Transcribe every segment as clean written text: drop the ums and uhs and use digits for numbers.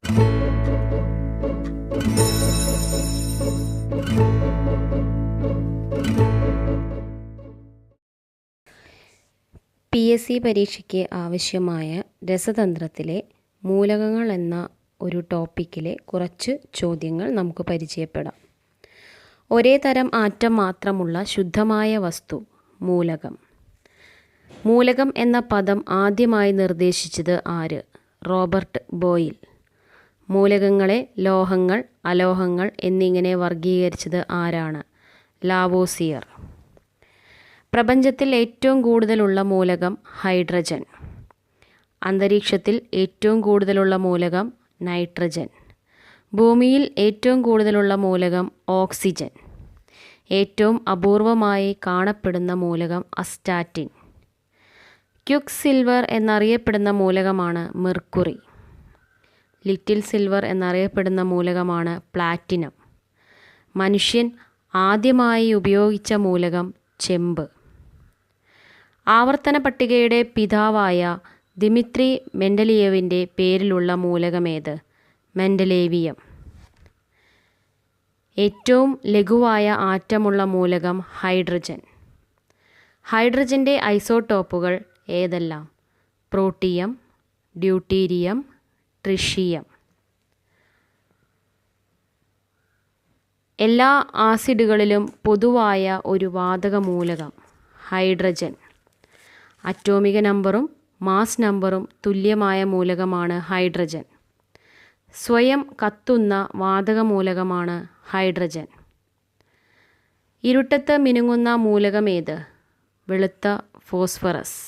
PSC പരീക്ഷയ്ക്ക് ആവശ്യമായ രസതന്ത്രത്തിലെ മൂലകങ്ങൾ എന്ന ഒരു ടോപ്പിക്കിലെ കുറച്ച് ചോദ്യങ്ങൾ നമുക്ക് പരിചയപ്പെടാം. ഒരേ തരം ആറ്റം മാത്രമുള്ള ശുദ്ധമായ വസ്തു മൂലകം. മൂലകം എന്ന പദം ആദ്യമായി നിർദ്ദേശിച്ചത് ആര്? Robert Boyle. മൂലകങ്ങളെ ലോഹങ്ങൾ, അലോഹങ്ങൾ എന്നിങ്ങനെ വർഗീകരിച്ചത് ആരാണ്? ലാവോസിയർ. പ്രപഞ്ചത്തിൽ ഏറ്റവും കൂടുതലുള്ള മൂലകം ഹൈഡ്രജൻ. അന്തരീക്ഷത്തിൽ ഏറ്റവും കൂടുതലുള്ള മൂലകം നൈട്രജൻ. ഭൂമിയിൽ ഏറ്റവും കൂടുതലുള്ള മൂലകം ഓക്സിജൻ. ഏറ്റവും അപൂർവമായി കാണപ്പെടുന്ന മൂലകം അസ്റ്റാറ്റിൻ. ക്വിക്ക് സിൽവർ എന്നറിയപ്പെടുന്ന മൂലകമാണ് മെർക്കുറി. ലിറ്റിൽ സിൽവർ എന്നറിയപ്പെടുന്ന മൂലകമാണ് പ്ലാറ്റിനം. മനുഷ്യൻ ആദ്യമായി ഉപയോഗിച്ച മൂലകം ചെമ്പ്. ആവർത്തന പട്ടികയുടെ പിതാവായ ദിമിത്രി മെൻഡലിയേവിൻ്റെ പേരിലുള്ള മൂലകമേത്? മെൻഡലേവിയം. ഏറ്റവും ലഘുവായ ആറ്റമുള്ള മൂലകം ഹൈഡ്രജൻ. ഹൈഡ്രജൻ്റെ ഐസോട്ടോപ്പുകൾ ഏതെല്ലാം? Protium, deuterium, tritium. എല്ലാ ആസിഡുകളിലും പൊതുവായ ഒരു വാതക മൂലകം ഹൈഡ്രജൻ. അറ്റോമിക നമ്പറും മാസ് നമ്പറും തുല്യമായ മൂലകമാണ് ഹൈഡ്രജൻ. സ്വയം കത്തുന്ന വാതക മൂലകമാണ് ഹൈഡ്രജൻ. ഇരുട്ടത്ത് മിനുങ്ങുന്ന മൂലകമേത്? വെളുത്ത ഫോസ്ഫറസ്.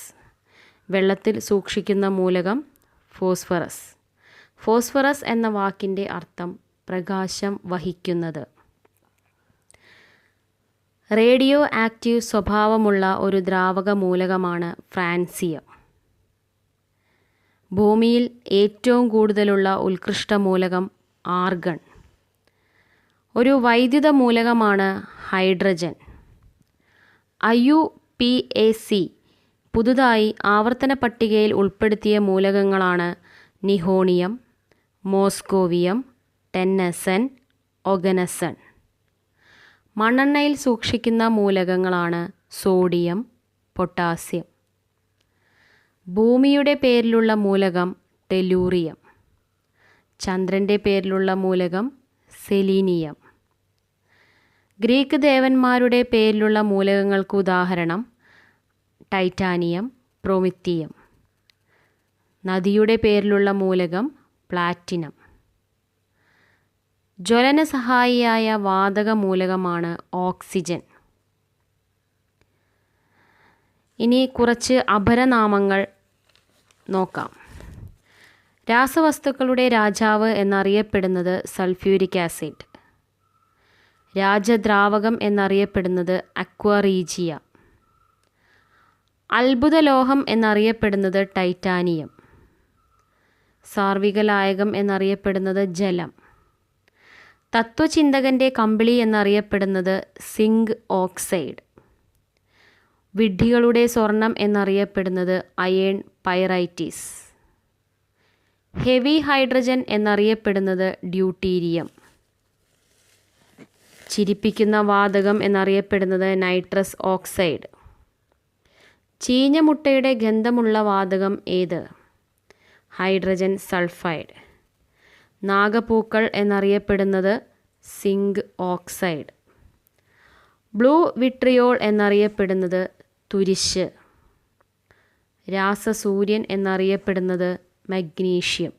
വെള്ളത്തിൽ സൂക്ഷിക്കുന്ന മൂലകം ഫോസ്ഫറസ്. ഫോസ്ഫറസ് എന്ന വാക്കിൻ്റെ അർത്ഥം പ്രകാശം വഹിക്കുന്നത്. റേഡിയോ ആക്റ്റീവ് സ്വഭാവമുള്ള ഒരു ദ്രാവക മൂലകമാണ് ഫ്രാൻസിയം. ഭൂമിയിൽ ഏറ്റവും കൂടുതലുള്ള ഉത്കൃഷ്ട മൂലകം ആർഗൺ. ഒരു വൈദ്യുത മൂലകമാണ് ഹൈഡ്രജൻ. IUPAC പുതുതായി ആവർത്തന പട്ടികയിൽ ഉൾപ്പെടുത്തിയ മൂലകങ്ങളാണ് നിഹോണിയം, മോസ്കോവിയം, ടെന്നസൻ, ഒഗനസൺ. മണ്ണെണ്ണയിൽ സൂക്ഷിക്കുന്ന മൂലകങ്ങളാണ് സോഡിയം, പൊട്ടാസ്യം. ഭൂമിയുടെ പേരിലുള്ള മൂലകം ടെലൂറിയം. ചന്ദ്രൻ്റെ പേരിലുള്ള മൂലകം സെലീനിയം. ഗ്രീക്ക് ദേവന്മാരുടെ പേരിലുള്ള മൂലകങ്ങൾക്ക് ഉദാഹരണം ടൈറ്റാനിയം, പ്രൊമിത്തിയം. നദിയുടെ പേരിലുള്ള മൂലകം പ്ലാറ്റിനം. ജ്വലന സഹായിയായ വാതക മൂലകമാണ് ഓക്സിജൻ. ഇനി കുറച്ച് അപരനാമങ്ങൾ നോക്കാം. രാസവസ്തുക്കളുടെ രാജാവ് എന്നറിയപ്പെടുന്നത് സൾഫ്യൂരിക് ആസിഡ്. രാജദ്രാവകം എന്നറിയപ്പെടുന്നത് അക്വറീജിയ. അത്ഭുത ലോഹം എന്നറിയപ്പെടുന്നത് ടൈറ്റാനിയം. സാർവികലായകം എന്നറിയപ്പെടുന്നത് ജലം. തത്വചിന്തകൻ്റെ കമ്പിളി എന്നറിയപ്പെടുന്നത് സിങ്ക് ഓക്സൈഡ്. വിഡ്ഢികളുടെ സ്വർണം എന്നറിയപ്പെടുന്നത് അയേൺ പൈറൈറ്റിസ്. ഹെവി ഹൈഡ്രജൻ എന്നറിയപ്പെടുന്നത് ഡ്യൂട്ടീരിയം. ചിരിപ്പിക്കുന്ന വാതകം എന്നറിയപ്പെടുന്നത് നൈട്രസ് ഓക്സൈഡ്. ചീഞ്ഞ മുട്ടയുടെ ഗന്ധമുള്ള വാതകം ഏത്? Hydrogen sulphide. നാഗപൂക്കൾ എന്നറിയപ്പെടുന്നത് സിങ്ക് ഓക്സൈഡ്. ബ്ലൂ വിട്രിയോൾ എന്നറിയപ്പെടുന്നത് തുരിശ്. രാസസൂര്യൻ എന്നറിയപ്പെടുന്നത് മഗ്നീഷ്യം.